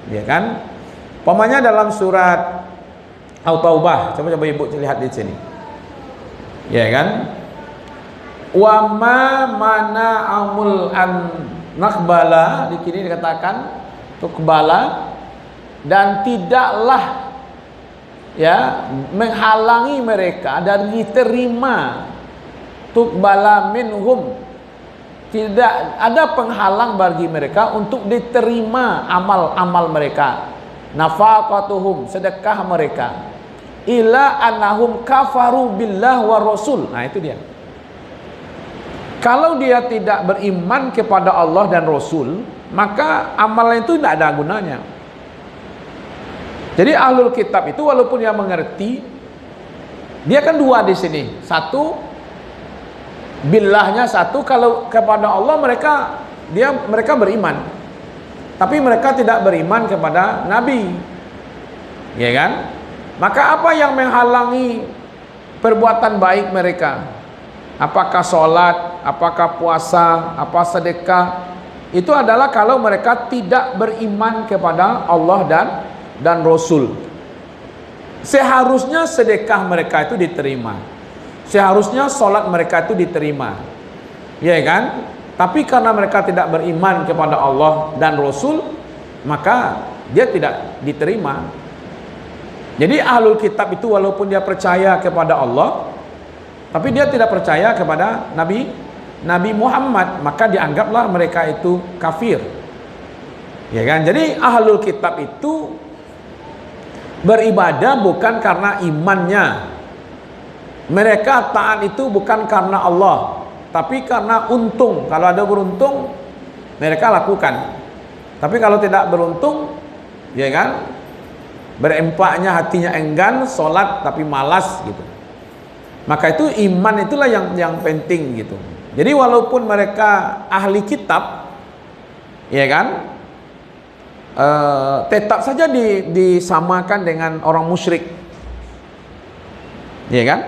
Ya kan? Umpamanya dalam surat At-Taubah, coba ibu lihat di sini. Ya kan? Wa ma mana amul an nakbala, di sini dikatakan tukbala, dan tidaklah ya menghalangi mereka dari diterima tukbala minhum, tidak ada penghalang bagi mereka untuk diterima amal-amal mereka, nafaqatuhum, sedekah mereka, ila annahum kafaru billah wa rasul. Nah itu dia. Kalau dia tidak beriman kepada Allah dan Rasul, maka amalnya itu tidak ada gunanya. Jadi ahlul kitab itu walaupun dia mengerti, dia kan dua di sini. Satu, billahnya satu, kalau kepada Allah mereka beriman. Tapi mereka tidak beriman kepada Nabi. Ya kan? Maka apa yang menghalangi perbuatan baik mereka? Apakah sholat, apakah puasa, apa sedekah, itu adalah kalau mereka tidak beriman kepada Allah dan Rasul. Seharusnya sedekah mereka itu diterima, seharusnya sholat mereka itu diterima, ya kan? Tapi karena mereka tidak beriman kepada Allah dan Rasul, maka dia tidak diterima. Jadi ahlul kitab itu walaupun dia percaya kepada Allah, tapi dia tidak percaya kepada Nabi Muhammad, maka dianggaplah mereka itu kafir. Ya kan? Jadi ahlul kitab itu beribadah bukan karena imannya. Mereka taat itu bukan karena Allah, tapi karena untung. Kalau ada beruntung, mereka lakukan. Tapi kalau tidak beruntung, ya kan? Berempaknya hatinya enggan, sholat tapi malas gitu. Maka itu iman itulah yang penting gitu. Jadi walaupun mereka ahli kitab, ya kan, tetap saja disamakan dengan orang musyrik, ya kan?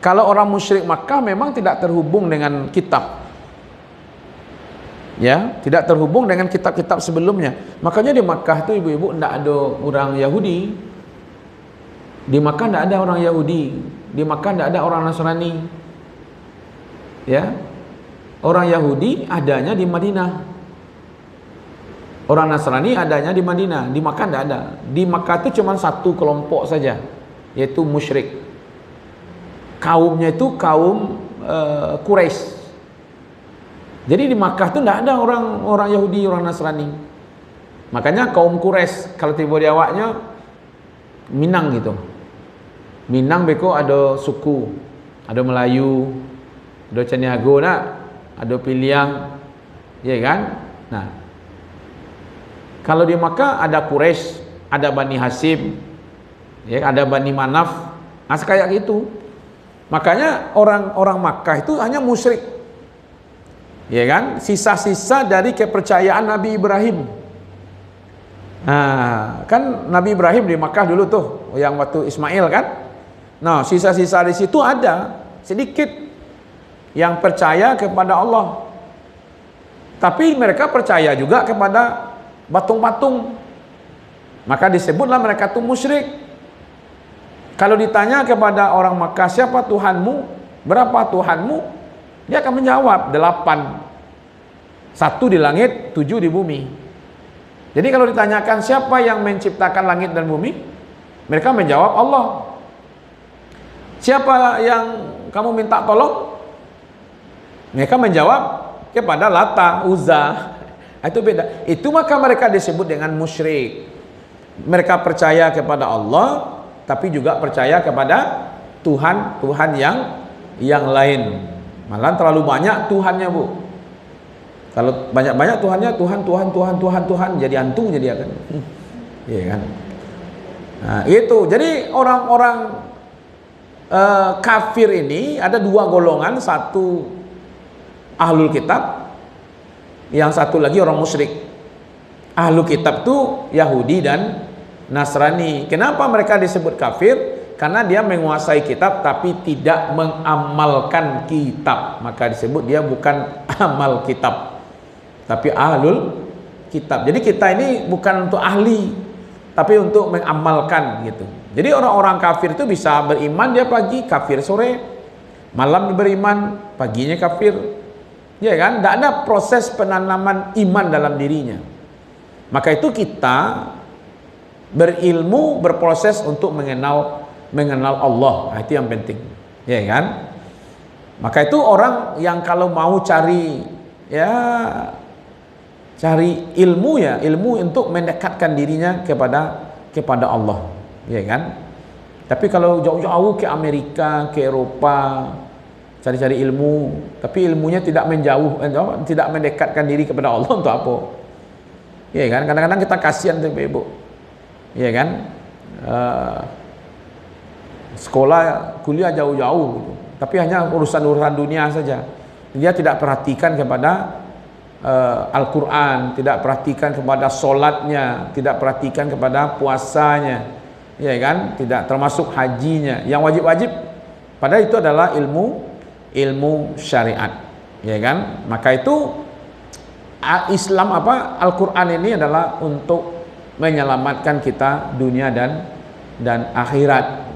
Kalau orang musyrik Makkah memang tidak terhubung dengan kitab, ya, tidak terhubung dengan kitab-kitab sebelumnya. Makanya di Makkah itu ibu-ibu tidak ada orang Yahudi. Di Makkah tidak ada orang Yahudi. Di Makkah tidak ada orang Nasrani. Ya. Orang Yahudi adanya di Madinah. Orang Nasrani adanya di Madinah. Di Makkah tidak ada. Di Makkah itu cuma satu kelompok saja, yaitu musyrik. Kaumnya itu kaum Quraisy. Jadi di Makkah itu tidak ada orang Yahudi, orang Nasrani. Makanya kaum Quraisy kalau tiba di awaknya Minang gitu. Minang beko ada suku, ada Melayu, ada Caniago nak, ada Piliang, ya kan? Nah, kalau di Makkah ada Quraisy, ada Bani Hasyim, ya, ada Bani Manaf, kayak gitu. Makanya orang Makkah itu hanya musyrik, ya kan? Sisa-sisa dari kepercayaan Nabi Ibrahim. Nah, kan Nabi Ibrahim di Makkah dulu tuh, yang waktu Ismail kan? Nah, sisa-sisa di situ ada sedikit yang percaya kepada Allah. Tapi mereka percaya juga kepada patung-patung. Maka disebutlah mereka itu musyrik. Kalau ditanya kepada orang Makkah, siapa Tuhanmu? Berapa Tuhanmu? Dia akan menjawab 8. 1 di langit, 7 di bumi. Jadi kalau ditanyakan siapa yang menciptakan langit dan bumi, mereka menjawab Allah. Siapa yang kamu minta tolong? Mereka menjawab kepada Lata, Uzza. Itu beda. Itu maka mereka disebut dengan musyrik. Mereka percaya kepada Allah, tapi juga percaya kepada Tuhan yang lain. Malah terlalu banyak Tuhannya, Bu. Kalau banyak-banyak Tuhannya, Tuhan, jadi hantu jadi akan. Iya kan? Nah, itu. Jadi orang-orang kafir ini ada dua golongan, satu ahlul kitab, yang satu lagi orang musyrik. Ahlul kitab itu Yahudi dan Nasrani. Kenapa mereka disebut kafir? Karena dia menguasai kitab tapi tidak mengamalkan kitab, maka disebut dia bukan amal kitab, tapi ahlul kitab. Jadi kita ini bukan untuk ahli, tapi untuk mengamalkan gitu. Jadi orang-orang kafir itu bisa beriman dia pagi, kafir sore, malam beriman, paginya kafir. Ya kan? Tidak ada proses penanaman iman dalam dirinya. Maka itu kita berilmu, berproses untuk mengenal Allah. Nah, itu yang penting. Ya kan? Maka itu orang yang kalau mau cari ilmu ilmu untuk mendekatkan dirinya kepada Allah, ya kan? Tapi kalau jauh-jauh ke Amerika, ke Eropa, cari-cari ilmu, tapi ilmunya tidak tidak mendekatkan diri kepada Allah, untuk apa? Ya kan? Kadang-kadang kita kasihan tuh ibu, ya kan? Sekolah, kuliah jauh-jauh gitu, tapi hanya urusan-urusan dunia saja. Dia tidak perhatikan kepada Al-Quran, tidak perhatikan kepada solatnya, tidak perhatikan kepada puasanya, ya kan? Tidak termasuk hajinya, yang wajib-wajib. Padahal itu adalah ilmu syariat, ya kan? Maka itu Islam Al-Quran ini adalah untuk menyelamatkan kita dunia dan akhirat.